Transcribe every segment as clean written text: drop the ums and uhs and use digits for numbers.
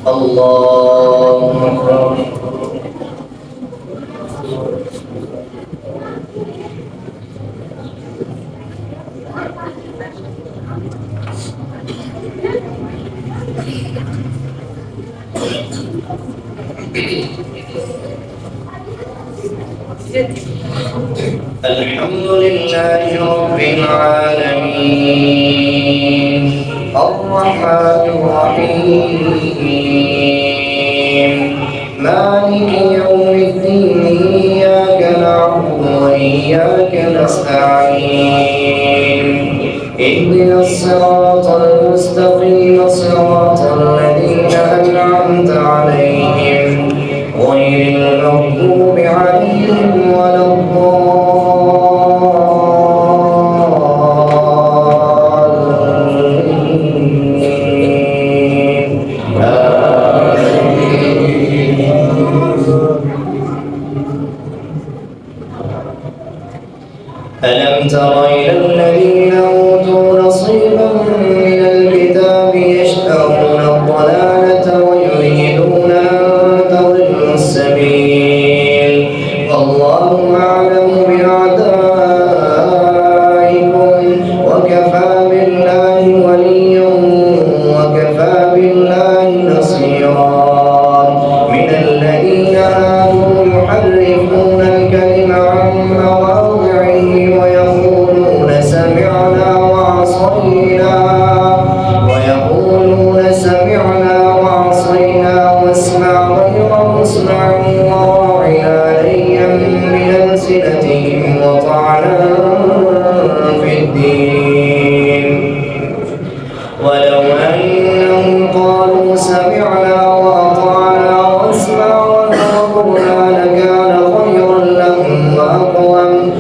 الله أكبر. الحمد لله رب العالمين الرحمن الرحيم مالك يوم الدين إياك نعبد وإياك نستعين اهدنا الصراط المستقيم صراط الذين أنعمت عليهم غير المغضوب عليهم ولا الضالين آمين. ألم تر إلى الذين أوتوا نصيبا من الكتاب يشترون الضلالة ويريدون أن تضلوا السبيل والله أعلم بأعدائكم وكفى بالله وليا وكفى بالله نصيرا من الذين آمنوا يحرفون الكلم عن مواضعه ويقولون سمعنا وعصينا واسمع غير مسمع وراعنا ليا بألسنتهم وطعنا في الدين ولو أنهم قالوا سمعنا وأطعنا واسمع وانظرنا لكان خيرا لهم وأقوم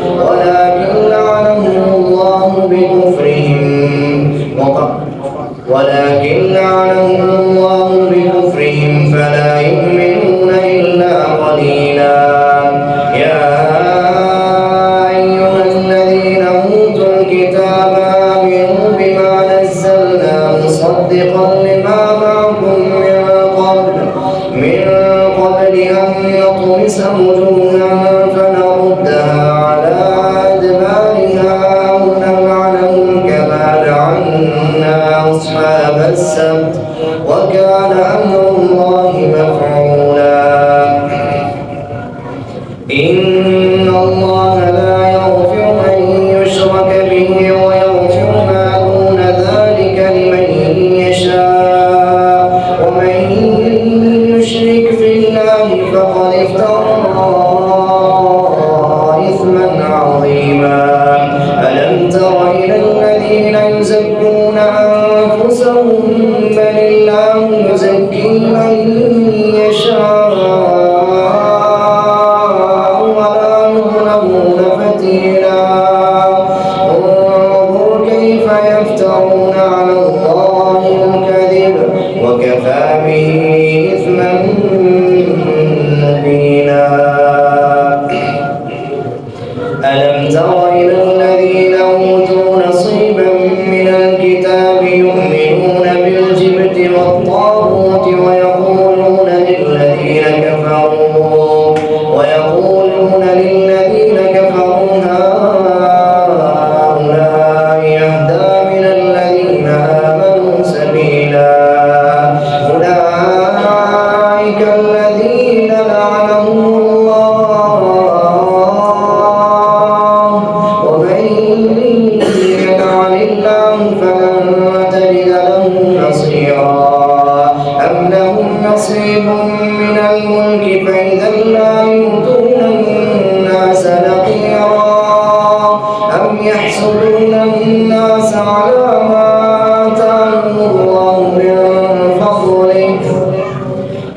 ولكن لعنهم الله بكفرهم فلا يؤمنون إلا قليلا يا أيها الذين أوتوا الكتاب آمنوا بما نزلنا مصدقا لما معكم من قبل أن نطمس وجوها فنردها على أدبارها أو نلعنهم كما لعنا أصحاب السبت وكان أمر الله مفعولا إن الله لا يغفر أن يشرك به ويغفر ما دون ذلك لمن يشاء ومن يشرك بالله فقد افترى إثما عظيما ألم تر إلى الذين يزكون أنفسهم بل الله يزكي من يشاء ولا يظلمون فتيلا انظر كيف يفترون على الله الكذب وكفى به إثما مبينا ألم تر إلى الذين أوتوا نصيبا من الكتاب يؤمنون بالجبت والطاغوت ويقولون للذين كفروا هؤلاء أهدى من الذين آمنوا سبيلا أولئك الذين لعنهم الله ومن يلعن الله فلن تجد له نصيرا أم لهم نصيب من الملك فإذا لا يؤتون الناس نقيرا أم يحسدون الناس على ما آتاهم الله من فضله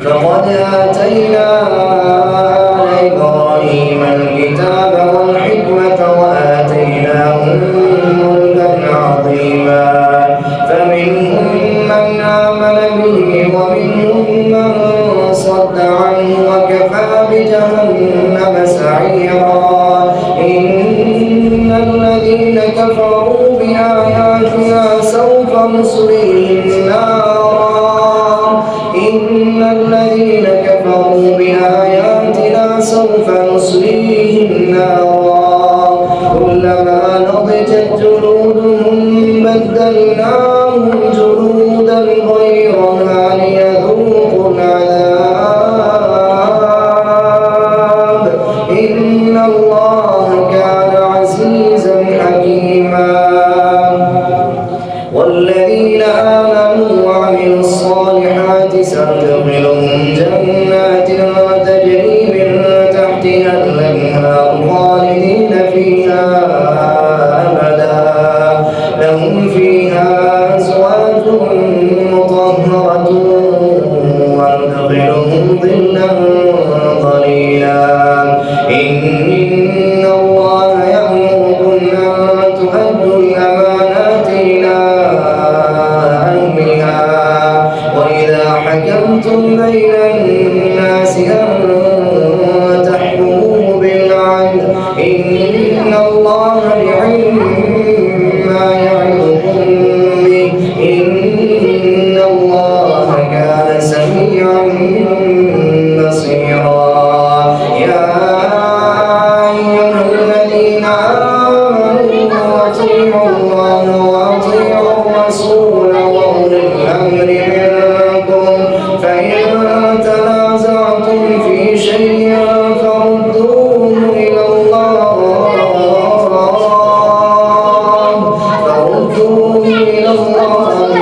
فقد آتينا آل إبراهيم الكتاب والحكمة وآتيناهم ملكا عظيما فمنهم من آمن به ومنهم من صد عنه وكفى بجهنم سعيرا إن الذين كفروا بآياتنا سوف نصليهم نارا إن الذين كفروا بآياتنا سوف نصليهم نارا كلما نضجت جلودهم بدلناهم جلودا غيرها ليذوقوا العذاب إن الله كان عزيزا حكيما والذين آمنوا وعملوا الصالحات سندخلهم جنات تجري من تحتها الأنهار خالدين فيها أبدا لهم فيها أزواج مطهرة وندخلهم ظلا ظليلا إن الله يأمركم أن تؤدوا الأمانات إلى أهلها وإذا حكمتم بين الناس أن تحكموا بالعدل إن الله لعلم ما يعظكم به إن الله كان سميعا بصيرا يا أيها الذين آمنوا أطيعوا الله وأطيعوا الرسول وأولي الأمر منكم فإن تنازعتم في شيء فردوه إلى الله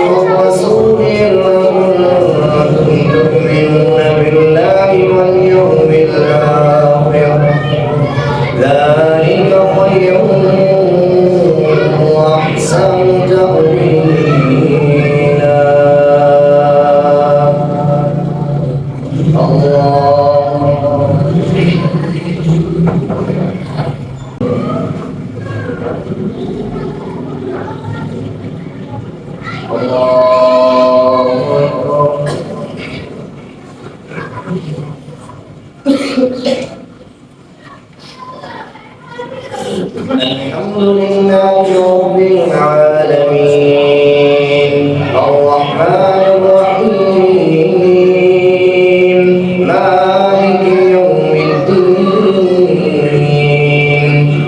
والرسول إن كنتم تؤمنون بالله واليوم الآخر ذلك خير وأحسن تأويلا الحمد لله رب العالمين الرحمن الرحيم مالك يوم الدين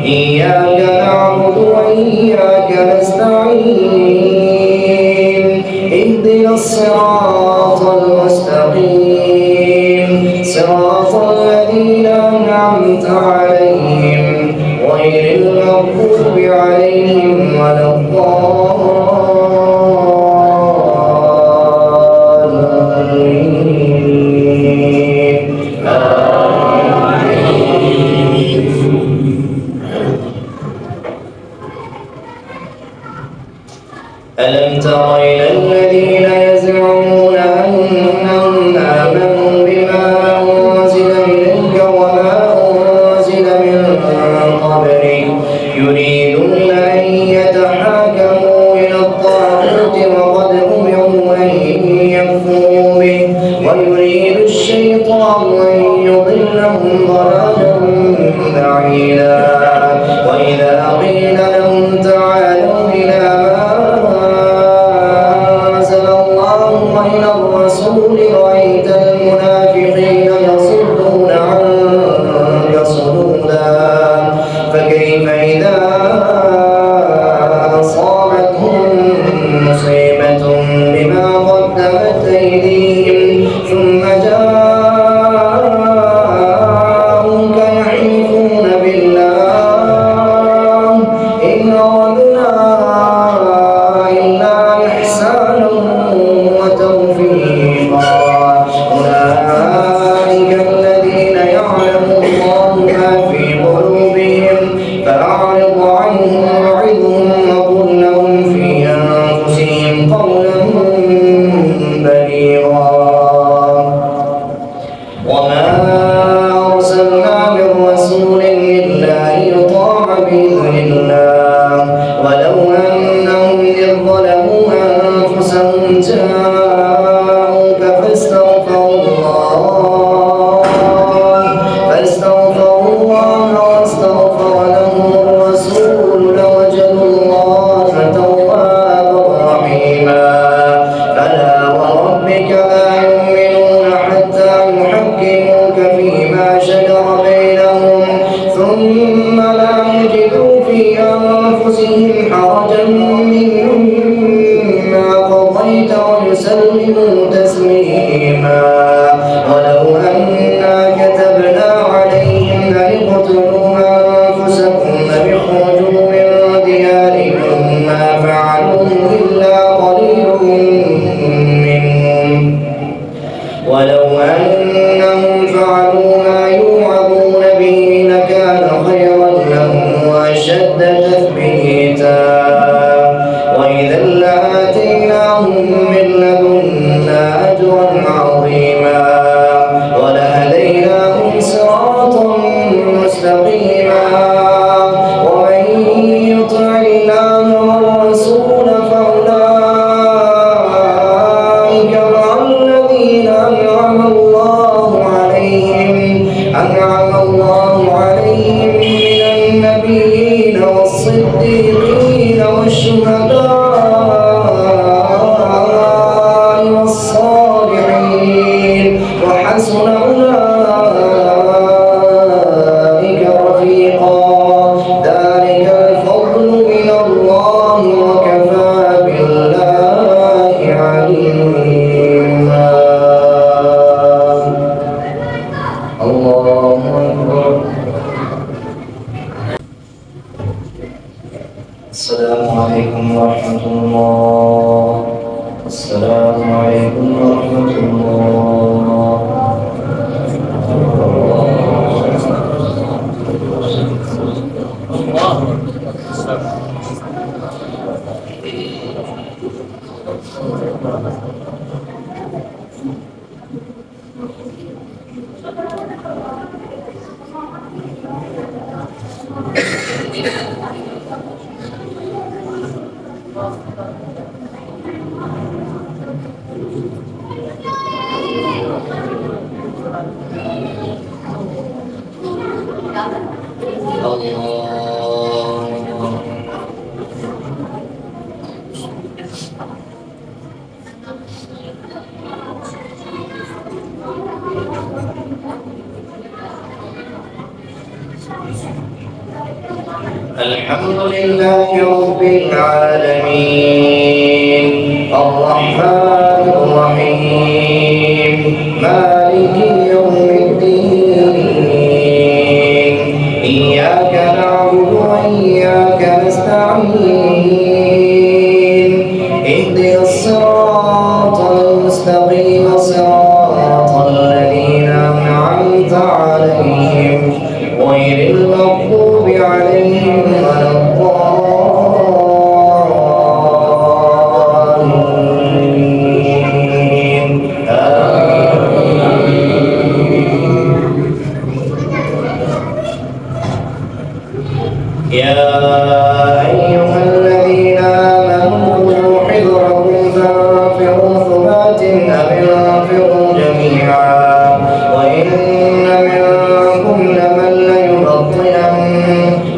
إياك نعبد وإياك نستعين اهدنا الصراط المستقيم صراط الذين أنعمت عليهم غير المغضوب عليهم ولا الضالين ألم تر إلى الذين يزعمون أنهم آمنوا بما أنزل إليك وما أنزل من قبلك يريدون أن يتحاكموا إلى الطاغوت وقد أمروا أن يكفروا به ويريد الشيطان أن يضلهم ضلالا بعيدا وإذا قيل لهم تعالوا إلى وإلى الرسول رأيت المنافقين يصدون عنك صدودا فكيف إذا أصابتهم مصيبة بما قدمت أيديهم ثم جاءوك يحلفون بالله إن أردنا إلا إحسانا وتوفيقا أولئك الذين يعلم الله ما في قلوبهم فأعرض عنهم وعظهم وقل لهم في أنفسهم قولا بليغا وما أرسلنا من رسول إلا ليطاع بإذن الله ولو أنهم إذ ظلموا أنفسهم جاءوك فاستغفروا الله واستغفر لهم الرسول لوجدوا الله توابا رحيما فلا وربك لا تسليما ولو أنا كتبنا عليهم أن اقتلوا أنفسكم أو اخرجوا من دياركم ما فعلوه إلا قليل منهم ولو أنهم فعلوا ما يوعظون به لكان خيرا لهم وأشد تثبيتا وإذا لآتيناهم من لدنا أجرا عظيما ولهديناهم صراطا مستقيما ومن يطع الله والرسول فأولئك مع الذين أنعم الله عليهم من النبيين والصديقين والشهداء والصالحين وحسن أولئك رفيقا ذلك الفضل من الله وكفى بالله عليما الله أكبر. السلام عليكم ورحمة الله. السلام عليكم ورحمة الله. الحمد لله رب العالمين الرحمن الرحيم مالك يوم الدين إياك نعبد وإياك نستعين اهدنا الصراط المستقيم صراط الذين أنعمت عليهم غير المغضوب عليهم ولا الضالين يا أيها الذين آمنوا خذوا حذركم فانفروا ثبات أو انفروا جميعا وإن منكم لمن ليبطئن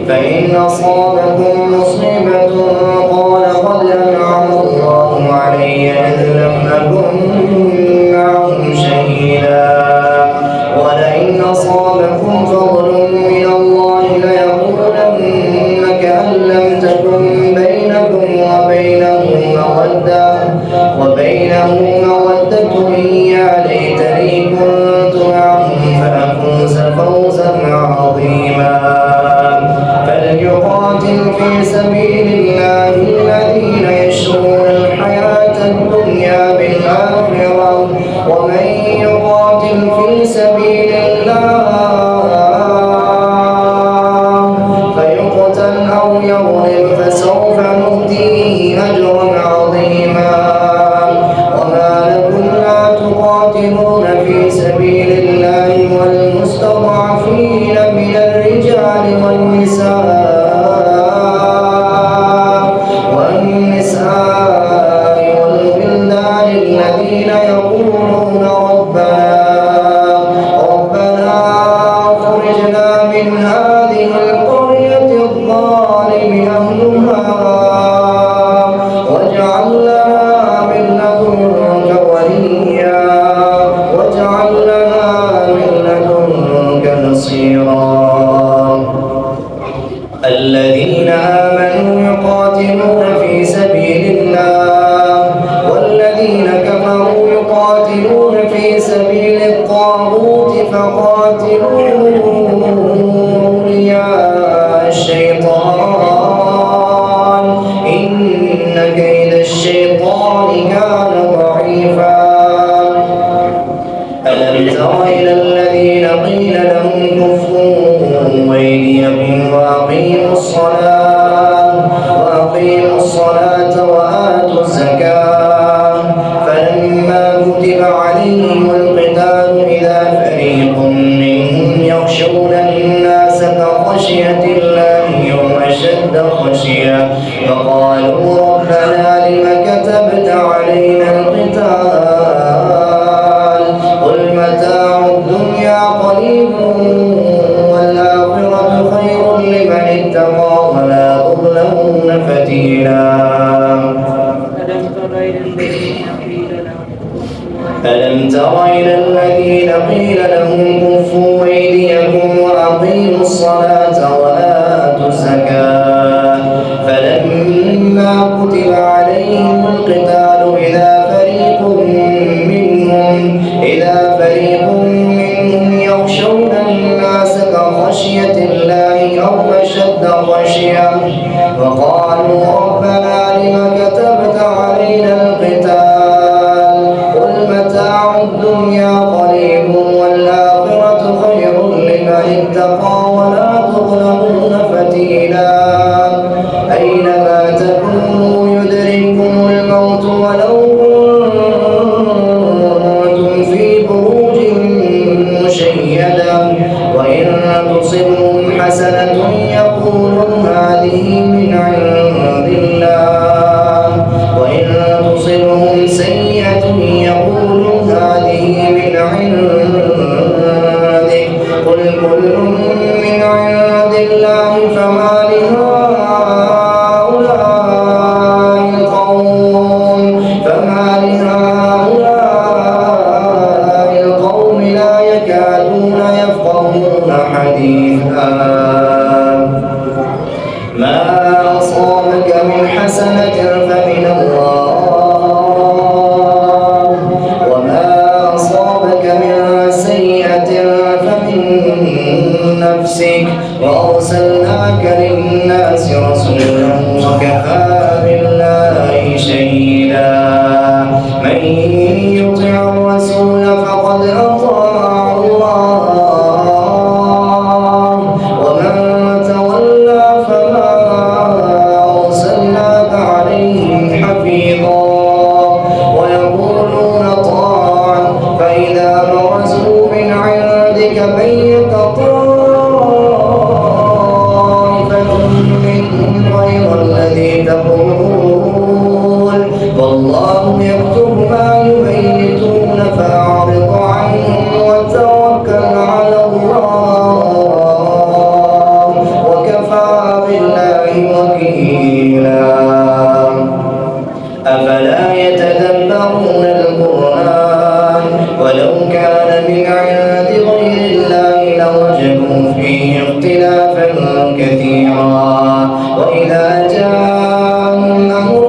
فإن أصابكم مصيبة قال قد أنعم الله علي إذ لم أكن معهم شهيدا ولئن أصابكم فضل من الله ليقولن كأن لم تكن بينكم وبينه مودة يا ليتني كنت معهم فأفوز فوزا عظيما فليقاتل في سبيل الله الذين يشرون الحياة الدنيا بالآخرة ومن يقاتل في سبيل الله فيقتل أو يغلب فسوف نؤتيه أجرا عظيما وما لكم لا تقاتلون في سبيل الله والمستضعفين من الرجال والنساء والولدان الذين يقولون ربنا أخرجنا من هذه القرية الظالم أهلها واجعل لنا من لدنك وليا واجعل لنا فقاتلوا أولياء الشيطان إن كيد الشيطان كان ضعيفا ألم تر إلى الذين قيل لهم كفوا أيديكم وأقيموا الصلاة وآتوا الزكاة فلما كتب عليهم القتال إذا فريق منهم يخشون الناس كخشية الله يوم أشد خشية فقالوا ربنا لم كتبت علينا القتال قل متاع الدنيا قليل والآخرة خير لمن اتقى ولا تظلمون فتيلا ألم تر إلى الذين قيل لهم كفوا أيديكم وأقيموا الصلاة وآتوا الزكاة فلما كتب عليهم القتال إذا فريق منهم يخشون الناس كخشية الله أو أشد خشية وقالوا ربنا لم كتبت علينا القتال قل متاع الدنيا قليل والآخرة خير لمن اتقى ولا تظلمون فتيلا أينما تكونوا يدرككم الموت ولو كنتم في بروج مشيدة وإن تصبهم حسنة يقولوا هذه من عند الله وإن تصبهم سيئة يقولوا هذه من عندك قل كل من عند الله فما لهؤلاء القوم لا يكادون يفقهون حديثا ما أصابك من حسنة فمن الله وما أصابك من سيئة فمن نفسك وأرسلناك للناس رسولا وكفى بالله شهيدا من يطع الرسول فقد أطاع الله ومن تولى فما أرسلناك عليهم حفيظا ويقولون طاعة فإذا برزوا من عندك بيت طائفة منهم غير الذي تقول والله يكتب ما يبيتون فأعرض عنهم وتوكل على الله وكفى بالله وكيلا أفلا يتدبرون القرآن ولو كان من عند غير الله لوجدوا فيه اختلافا كثيرا وإذا جاءهم أمر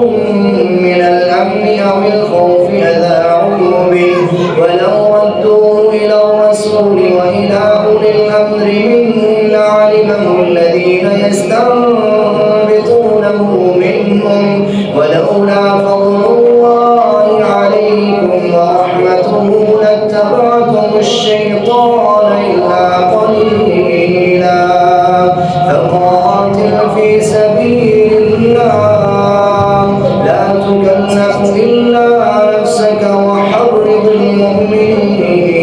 من الأمن أو الخوف أذاعوا به ولو ردوه إلى الرسول وإلى أولي الأمر منهم لعلمه الذين يستنبطونه منهم ولولا فضل الله عليكم ورحمته لاتبعتم الشيطان إلا قليلا فقاتل في سبيل الله لا تكلف إلا نفسك وحرض المؤمنين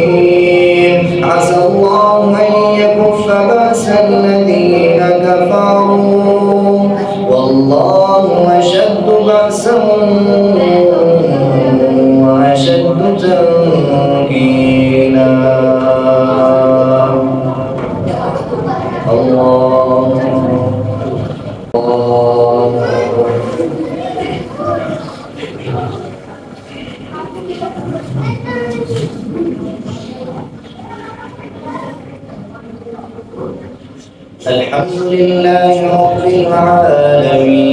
عسى الله أن يكف بأس الذين كفروا والله أشد بأسا وأشد تنكيلا الله الحمد لله رب العالمين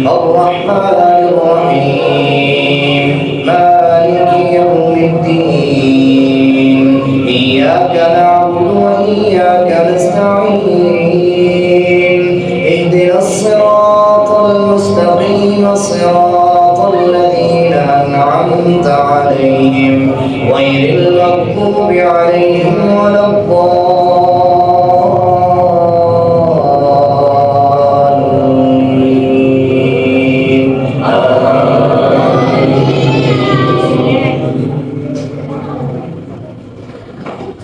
الرحمن الرحيم مالك يوم الدين عليهم غير المغضوب عليهم ولا الضالين.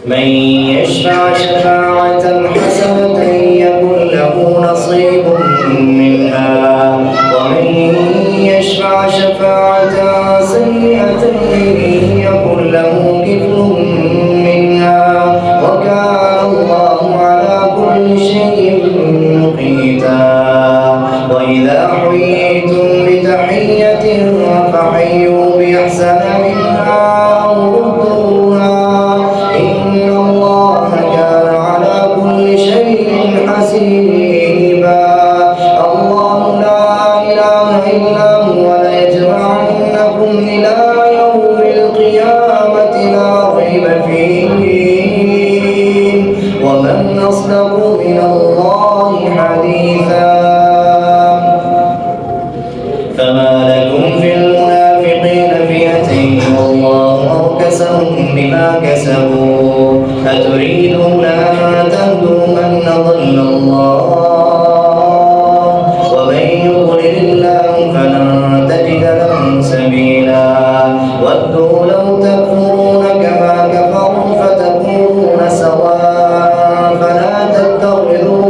من يشفع شفاعة حسنة يكن له نصيب منها ومن يشفع شفاعة سيئة يكن له كفل منها وكان الله على كل شيء مقيتا. وإذا حييتم بتحية فحيوا بأحسن منها أو ردوها إن الله كان على كل شيء حسيبا. الله لا إله إلا هو ليجمعنكم إلى يوم القيامة لا ريب فيه ومن أصدق من الله حديثا. فما لكم في المنافقين فئتين والله أركسهم بما كسبوا أتريدون أن تهدوا من أضل الله ومن يضلل الله فلن تجد له سبيلا. ودوا لو تكفرون كما كفروا فتكونون سواء فلا تتخذوا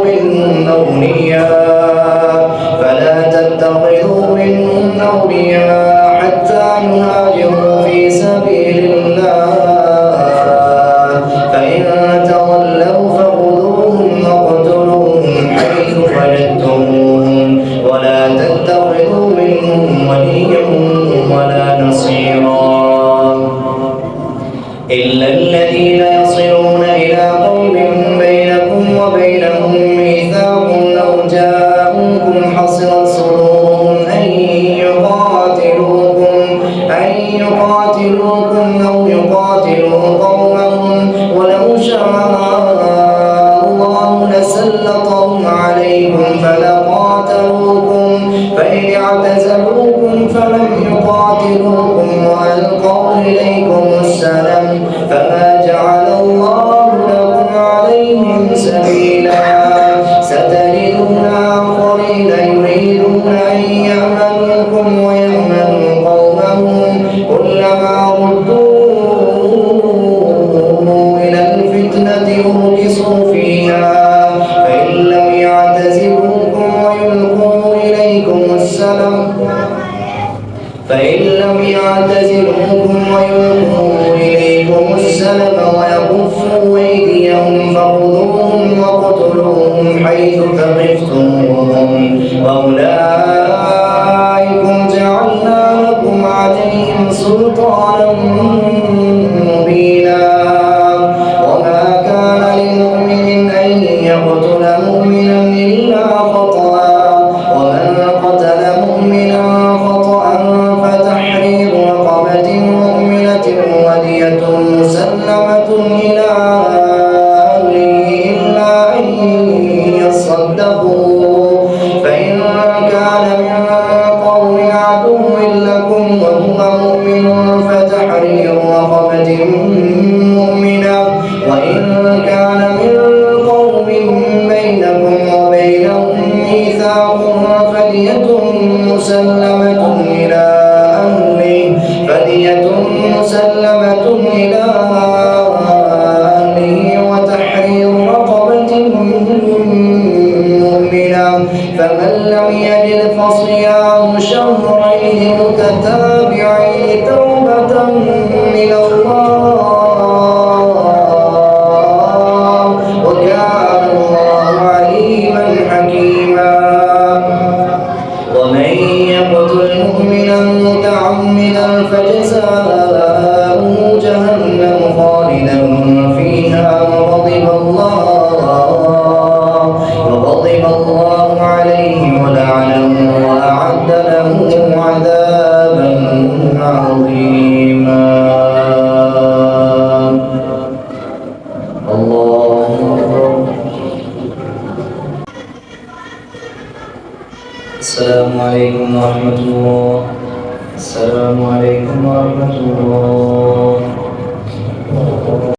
منهم أولياء حتى يهاجروا في سبيل الله فإن تولوا فخذوهم واقتلوهم حيث وجدتموهم ولا تتخذوا منهم وليا ولا نصيرا إلا الذين يصلون إلى قوم بينكم وبينهم ميثاق أو جاءوكم حصرت صدورهم أن يقاتلوكم أو يقاتلوا قومهم ولو شاء الله لسلطهم عليكم فلقاتلوكم فإن اعتزلوكم فلم يقاتلوكم وألقوا إليكم السلام فما جعل الله لكم عليهم سبيلا. ستجدون آخرين يريدون أن يأمنوكم ويأمنوا قومهم كلما ردوا إلى الفتنة أركسوا فيها فإن لم يعتزلوكم ويلقوا إليكم السلام ويكفوا أيديهم فخذوهم واقتلوهم حيث ثقفتموهم وأولئكم جعلنا لكم عليهم سلطانا مبينا. وما كان لمؤمن أن يقتل مؤمنا إلا خطأ ومن قتل مؤمنا خطأ فتحرير رقبة مؤمنة ودية مسلمة إلى أهله إلا أن يصدقوا فإن كان من قوم عدو لكم وهو مؤمن فتحرير رقبة مؤمنة وإن كان من قوم بينكم وبينهم ميثاق فدية مسلمة إلى أهله وتحرير رقبة مؤمنة فمن لم يجد فصيام شهرين متتابعين توبة من الله وكان الله عليما حكيما. ومن يقتل مؤمنا متعمدا فجزاؤه جهنم خالدا فيها وغضب الله عليه ولعنه وأعد له عذابا عظيما. الله السلام عليكم ورحمة الله. السلام عليكم ورحمة الله.